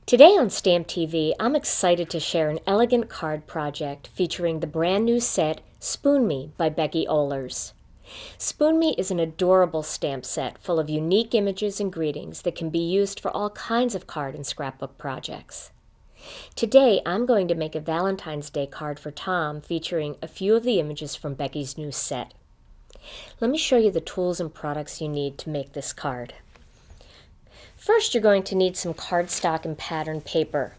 Today on Stamp TV, I'm excited to share an elegant card project featuring the brand new set Spoon Me by Becky Ohlers. Spoon Me is an adorable stamp set full of unique images and greetings that can be used for all kinds of card and scrapbook projects. Today, I'm going to make a Valentine's Day card for Tom featuring a few of the images from Becky's new set. Let me show you the tools and products you need to make this card. First, you're going to need some cardstock and pattern paper.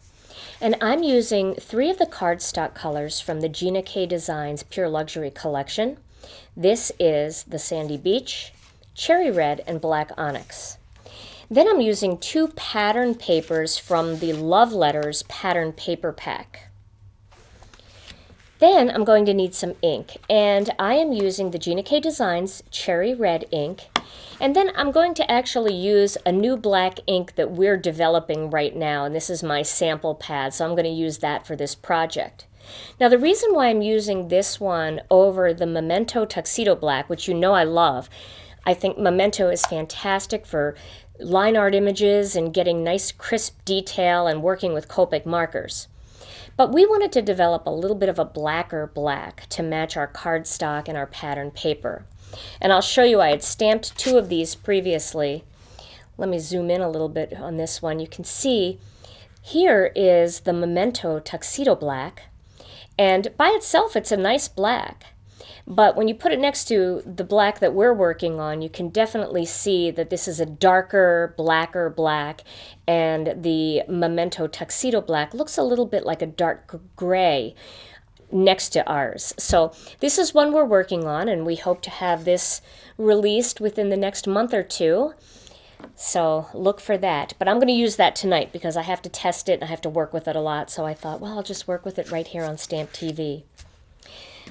And I'm using 3 of the cardstock colors from the Gina Designs Pure Luxury collection. This is the Sandy Beach, Cherry Red, and Black Onyx. Then I'm using 2 pattern papers from the Love Letters pattern paper pack. Then I'm going to need some ink, and I am using the Gina Designs Cherry Red ink. And then I'm going to actually use a new black ink that we're developing right now, and this is my sample pad, so I'm going to use that for this project. Now the reason why I'm using this one over the Memento Tuxedo Black, which you know I love, I think Memento is fantastic for line art images and getting nice crisp detail and working with Copic markers. But we wanted to develop a little bit of a blacker black to match our cardstock and our pattern paper. And I'll show you, I had stamped 2 of these previously. Let me zoom in a little bit on this one. You can see here is the Memento Tuxedo Black, and by itself it's a nice black. But when you put it next to the black that we're working on, you can definitely see that this is a darker, blacker black, and the Memento Tuxedo Black looks a little bit like a dark gray next to ours. So this is one we're working on, and we hope to have this released within the next month or 2. So look for that. But I'm going to use that tonight because I have to test it and I have to work with it a lot. So I thought, well, I'll just work with it right here on Stamp TV.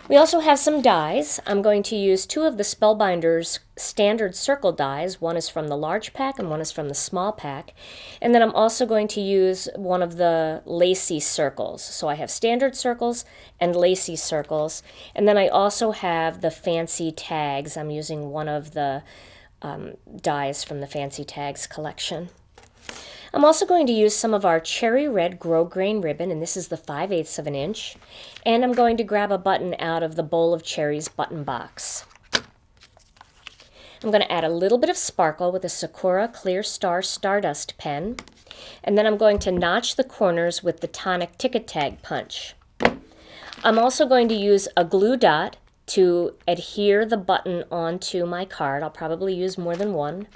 We also have some dies. I'm going to use 2 of the Spellbinders standard circle dies. One is from the large pack and one is from the small pack. And then I'm also going to use one of the lacy circles. So I have standard circles and lacy circles. And then I also have the fancy tags. I'm using one of the dies from the Fancy Tags collection. I'm also going to use some of our Cherry Red Grosgrain ribbon, and this is the 5/8 of an inch. And I'm going to grab a button out of the Bowl of Cherries button box. I'm going to add a little bit of sparkle with a Sakura Clear Star Stardust pen. And then I'm going to notch the corners with the Tonic Ticket Tag punch. I'm also going to use a glue dot to adhere the button onto my card. I'll probably use more than one.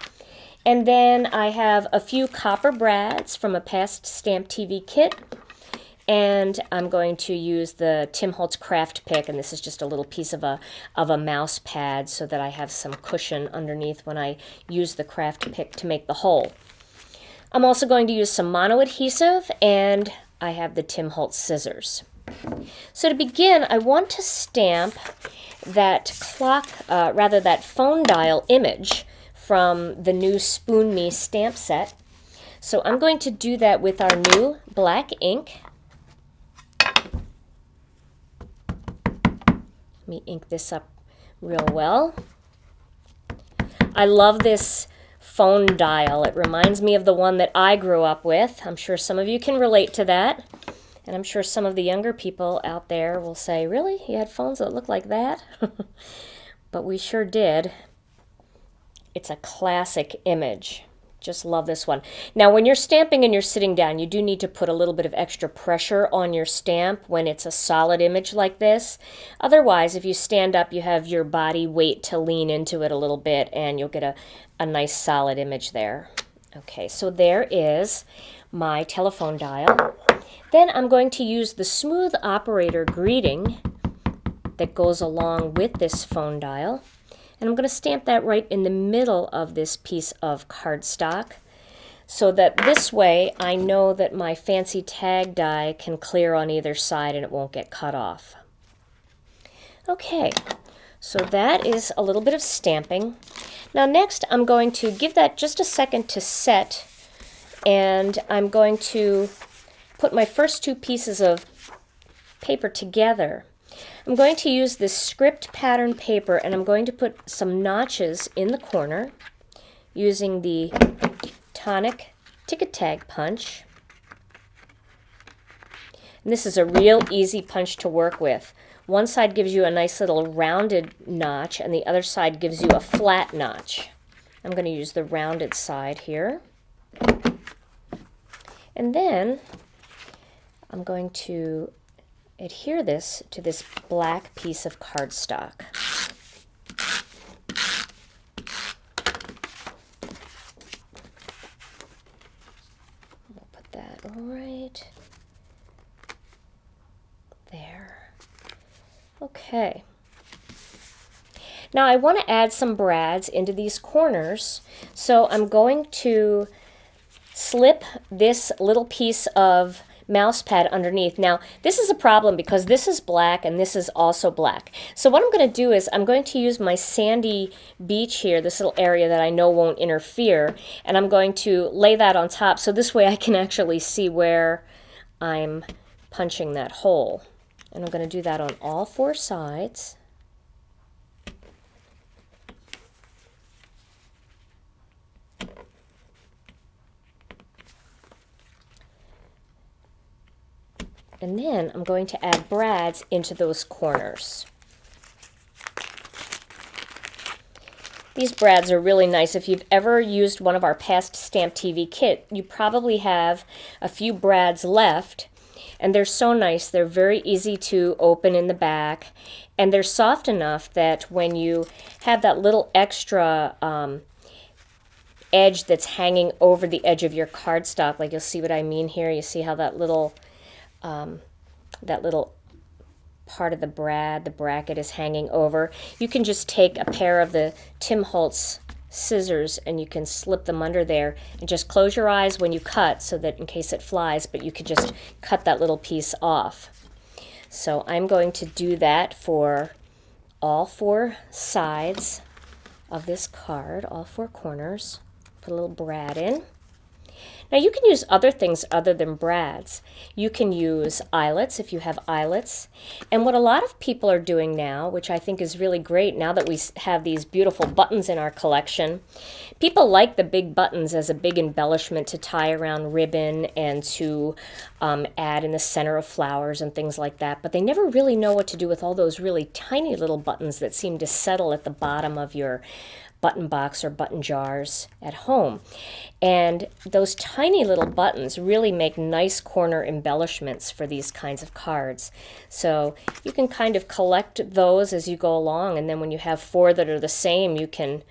And then I have a few copper brads from a past Stamp TV kit. And I'm going to use the Tim Holtz craft pick, and this is just a little piece of a mouse pad so that I have some cushion underneath when I use the craft pick to make the hole. I'm also going to use some mono adhesive, and I have the Tim Holtz scissors. So to begin, I want to stamp that that phone dial image from the new Spoon Me stamp set. So I'm going to do that with our new black ink. Let me ink this up real well. I love this phone dial. It reminds me of the one that I grew up with. I'm sure some of you can relate to that. And I'm sure some of the younger people out there will say, really? You had phones that look like that? But we sure did. It's a classic image. Just love this one. Now, when you're stamping and you're sitting down, you do need to put a little bit of extra pressure on your stamp when it's a solid image like this. Otherwise, if you stand up, you have your body weight to lean into it a little bit, and you'll get a nice solid image there. Okay, so there is my telephone dial. Then I'm going to use the Smooth Operator greeting that goes along with this phone dial. And I'm going to stamp that right in the middle of this piece of cardstock so that this way I know that my fancy tag die can clear on either side and it won't get cut off. Okay, so that is a little bit of stamping. Now next I'm going to give that just a second to set, and I'm going to put my first 2 pieces of paper together. I'm going to use this script pattern paper, and I'm going to put some notches in the corner using the Tonic Ticket Tag punch. And this is a real easy punch to work with. One side gives you a nice little rounded notch, and the other side gives you a flat notch. I'm going to use the rounded side here. And then I'm going to adhere this to this black piece of cardstock. We'll put that right there. Okay. Now I want to add some brads into these corners, so I'm going to slip this little piece of mouse pad underneath. Now this is a problem because this is black and this is also black. So what I'm going to do is I'm going to use my sandy beach here, this little area that I know won't interfere, and I'm going to lay that on top so this way I can actually see where I'm punching that hole. And I'm going to do that on all four sides. And then I'm going to add brads into those corners. These brads are really nice. If you've ever used one of our past Stamp TV kit, you probably have a few brads left, and they're so nice. They're very easy to open in the back, and they're soft enough that when you have that little extra edge that's hanging over the edge of your cardstock, like you'll see what I mean here. You see how that little part of the bracket is hanging over. You can just take a pair of the Tim Holtz scissors and you can slip them under there and just close your eyes when you cut so that in case it flies, but you could just cut that little piece off. So I'm going to do that for all four sides of this card, all four corners. Put a little brad in. Now you can use other things other than brads. You can use eyelets if you have eyelets. And what a lot of people are doing now, which I think is really great now that we have these beautiful buttons in our collection, people like the big buttons as a big embellishment to tie around ribbon and to add in the center of flowers and things like that. But they never really know what to do with all those really tiny little buttons that seem to settle at the bottom of your button box or button jars at home. And those tiny little buttons really make nice corner embellishments for these kinds of cards. So you can kind of collect those as you go along, and then when you have four that are the same, you can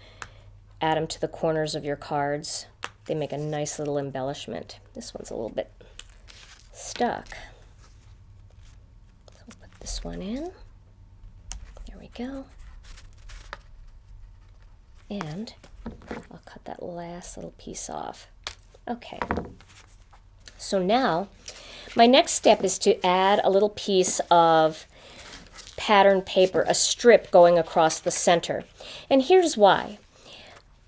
add them to the corners of your cards. They make a nice little embellishment. This one's a little bit stuck. So we'll put this one in. There we go. And I'll cut that last little piece off. Okay, so now my next step is to add a little piece of pattern paper, a strip going across the center. And here's why.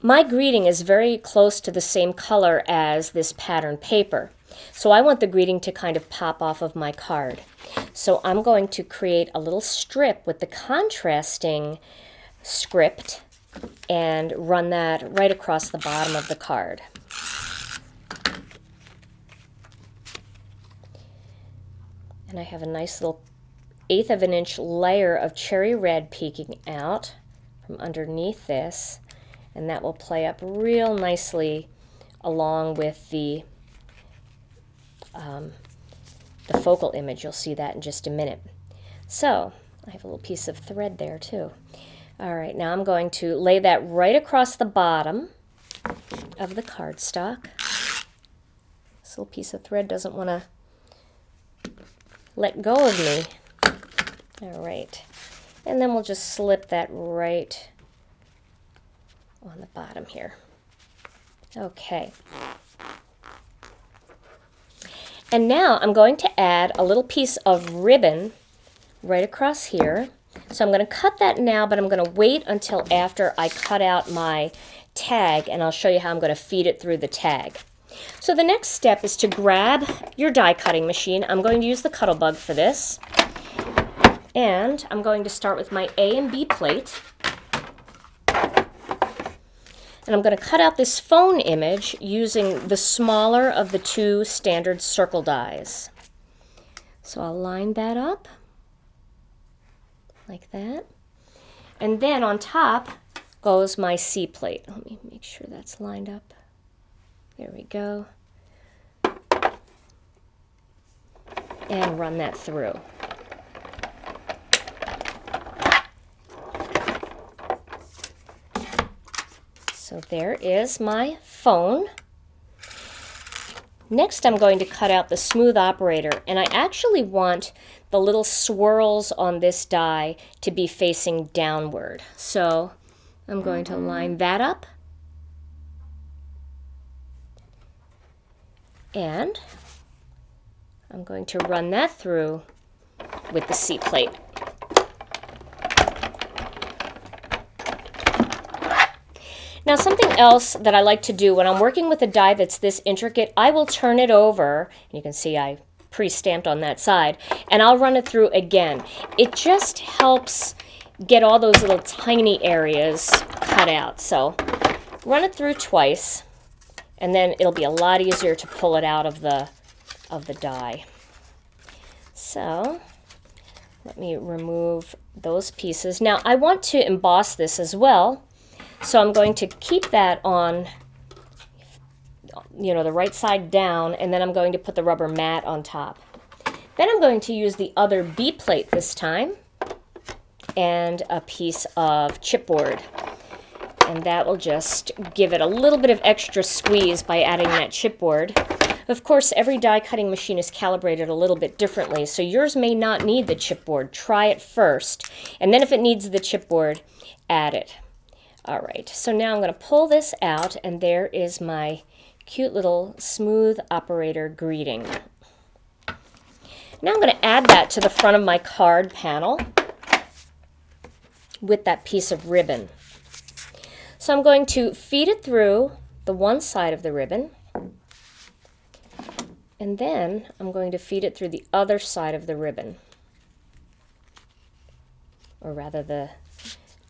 My greeting is very close to the same color as this pattern paper. So I want the greeting to kind of pop off of my card. So I'm going to create a little strip with the contrasting script and run that right across the bottom of the card. And I have a nice little 1/8 of an inch layer of cherry red peeking out from underneath this, and that will play up real nicely along with the focal image. You'll see that in just a minute. So I have a little piece of thread there too. All right, now I'm going to lay that right across the bottom of the cardstock. This little piece of thread doesn't want to let go of me. All right, and then we'll just slip that right on the bottom here. Okay. And now I'm going to add a little piece of ribbon right across here. So I'm going to cut that now, but I'm going to wait until after I cut out my tag, and I'll show you how I'm going to feed it through the tag. So the next step is to grab your die cutting machine. I'm going to use the Cuttlebug for this. And I'm going to start with my A and B plate. And I'm going to cut out this phone image using the smaller of the two standard circle dies. So I'll line that up like that. And then on top goes my C plate. Let me make sure that's lined up. There we go. And run that through. So there is my phone. Next, I'm going to cut out the smooth operator, and I actually want the little swirls on this die to be facing downward. So I'm going to line that up, and I'm going to run that through with the C plate. Now, something else that I like to do when I'm working with a die that's this intricate, I will turn it over. You can see I pre-stamped on that side, and I'll run it through again. It just helps get all those little tiny areas cut out. So run it through twice, and then it'll be a lot easier to pull it out of the die. So let me remove those pieces. Now, I want to emboss this as well. So I'm going to keep that on, the right side down, and then I'm going to put the rubber mat on top. Then I'm going to use the other B plate this time, and a piece of chipboard. And that will just give it a little bit of extra squeeze by adding that chipboard. Of course, every die cutting machine is calibrated a little bit differently, so yours may not need the chipboard. Try it first, and then if it needs the chipboard, add it. All right, so now I'm going to pull this out, and there is my cute little smooth operator greeting. Now I'm going to add that to the front of my card panel with that piece of ribbon. So I'm going to feed it through the one side of the ribbon, and then I'm going to feed it through the other side of the ribbon, or rather the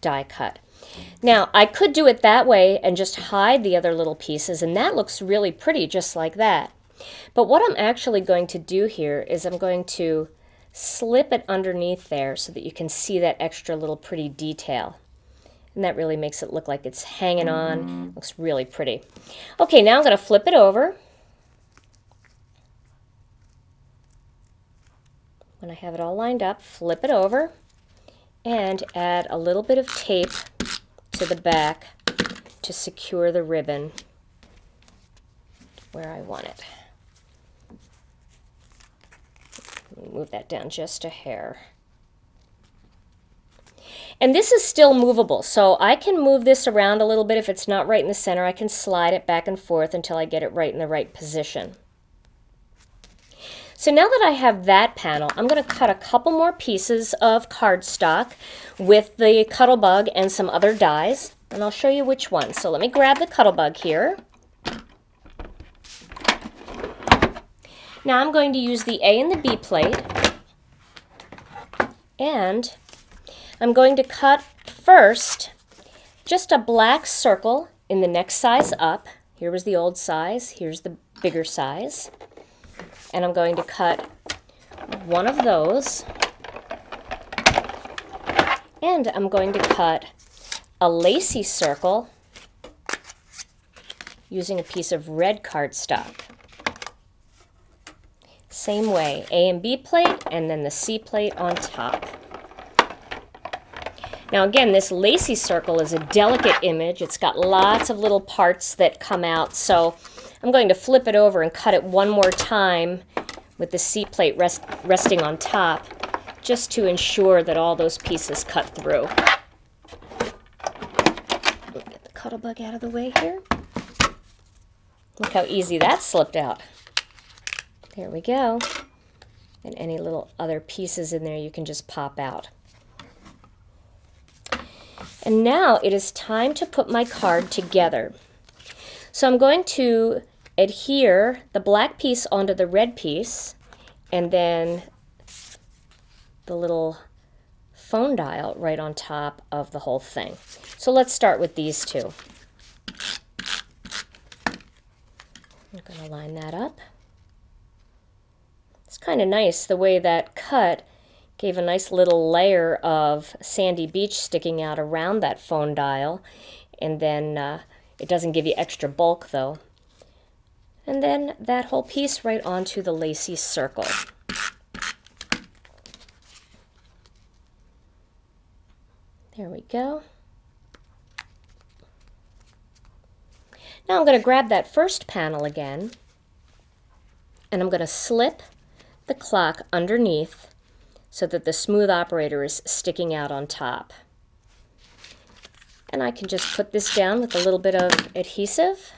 die cut. Now, I could do it that way and just hide the other little pieces, and that looks really pretty just like that. But what I'm actually going to do here is I'm going to slip it underneath there so that you can see that extra little pretty detail. And that really makes it look like it's hanging on. Looks really pretty. Okay, now I'm going to flip it over. When I have it all lined up, flip it over and add a little bit of tape to the back to secure the ribbon where I want it. Move that down just a hair. And this is still movable, so I can move this around a little bit. If it's not right in the center, I can slide it back and forth until I get it right in the right position. So now that I have that panel, I'm going to cut a couple more pieces of cardstock with the Cuttlebug and some other dies, and I'll show you which one. So let me grab the Cuttlebug here. Now I'm going to use the A and the B plate, and I'm going to cut first just a black circle in the next size up. Here was the old size, here's the bigger size. And I'm going to cut one of those, and I'm going to cut a lacy circle using a piece of red cardstock. Same way, A and B plate, and then the C plate on top. Now again, this lacy circle is a delicate image. It's got lots of little parts that come out, so I'm going to flip it over and cut it one more time with the C plate resting on top, just to ensure that all those pieces cut through. Get the Cuttlebug out of the way here. Look how easy that slipped out. There we go. And any little other pieces in there you can just pop out. And now it is time to put my card together. So I'm going to adhere the black piece onto the red piece, and then the little phone dial right on top of the whole thing. So let's start with these two. I'm going to line that up. It's kind of nice the way that cut gave a nice little layer of sandy beach sticking out around that phone dial. And then it doesn't give you extra bulk though. And then that whole piece right onto the lacy circle. There we go. Now I'm going to grab that first panel again, and I'm going to slip the clock underneath so that the smooth operator is sticking out on top. And I can just put this down with a little bit of adhesive,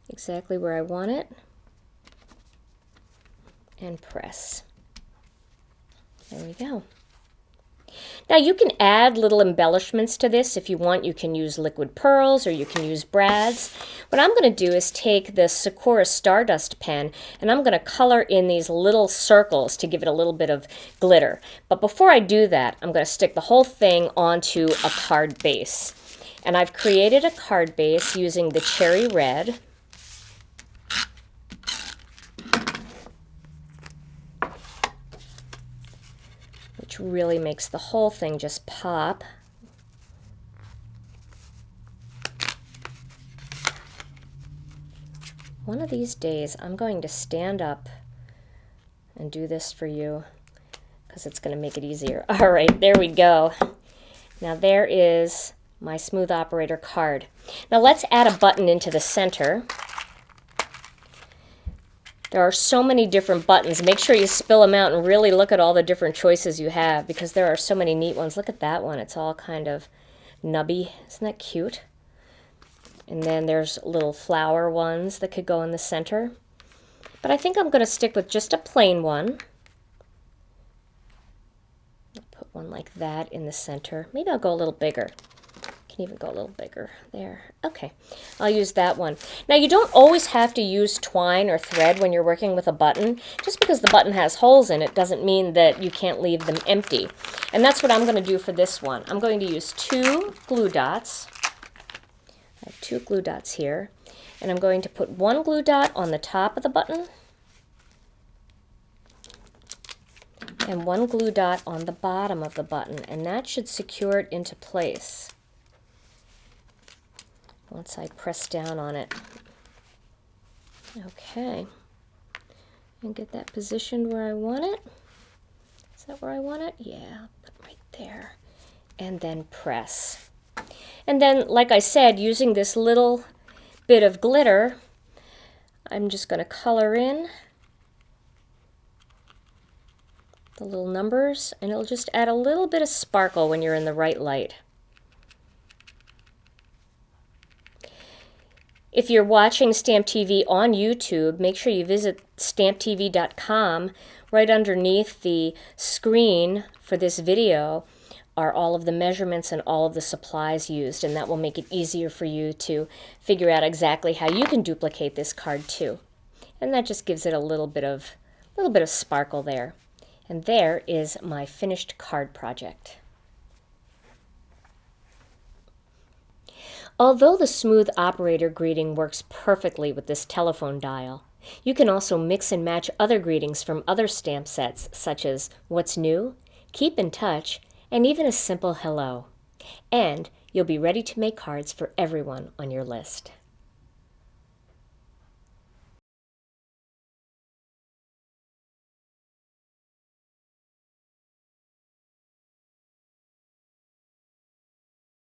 exactly where I want it, and press. There we go. Now you can add little embellishments to this if you want. You can use liquid pearls or you can use brads. What I'm going to do is take the Sakura Stardust pen and I'm going to color in these little circles to give it a little bit of glitter. But before I do that, I'm going to stick the whole thing onto a card base. And I've created a card base using the cherry red. Which really makes the whole thing just pop. One of these days I'm going to stand up and do this for you because it's going to make it easier. All right, there we go. Now there is my smooth operator card. Now let's add a button into the center. There are so many different buttons. Make sure you spill them out and really look at all the different choices you have because there are so many neat ones. Look at that one. It's all kind of nubby. Isn't that cute? And then there's little flower ones that could go in the center. But I think I'm going to stick with just a plain one. I'll put one like that in the center. Maybe I'll go a little bigger. Can even go a little bigger there. Okay, I'll use that one. Now you don't always have to use twine or thread when you're working with a button. Just because the button has holes in it doesn't mean that you can't leave them empty. And that's what I'm going to do for this one. I'm going to use 2 glue dots. I have 2 glue dots here. And I'm going to put 1 glue dot on the top of the button and 1 glue dot on the bottom of the button. And that should secure it into place once I press down on it. Okay, and get that positioned where I want it. Is that where I want it? Yeah, put it right there. And then press. And then, like I said, using this little bit of glitter, I'm just going to color in the little numbers, and it'll just add a little bit of sparkle when you're in the right light. If you're watching Stamp TV on YouTube, make sure you visit stamptv.com. Right underneath the screen for this video are all of the measurements and all of the supplies used, and that will make it easier for you to figure out exactly how you can duplicate this card too. And that just gives it a little bit of sparkle there. And there is my finished card project. Although the smooth operator greeting works perfectly with this telephone dial, you can also mix and match other greetings from other stamp sets, such as What's New, Keep in Touch, and even a simple hello. And you'll be ready to make cards for everyone on your list.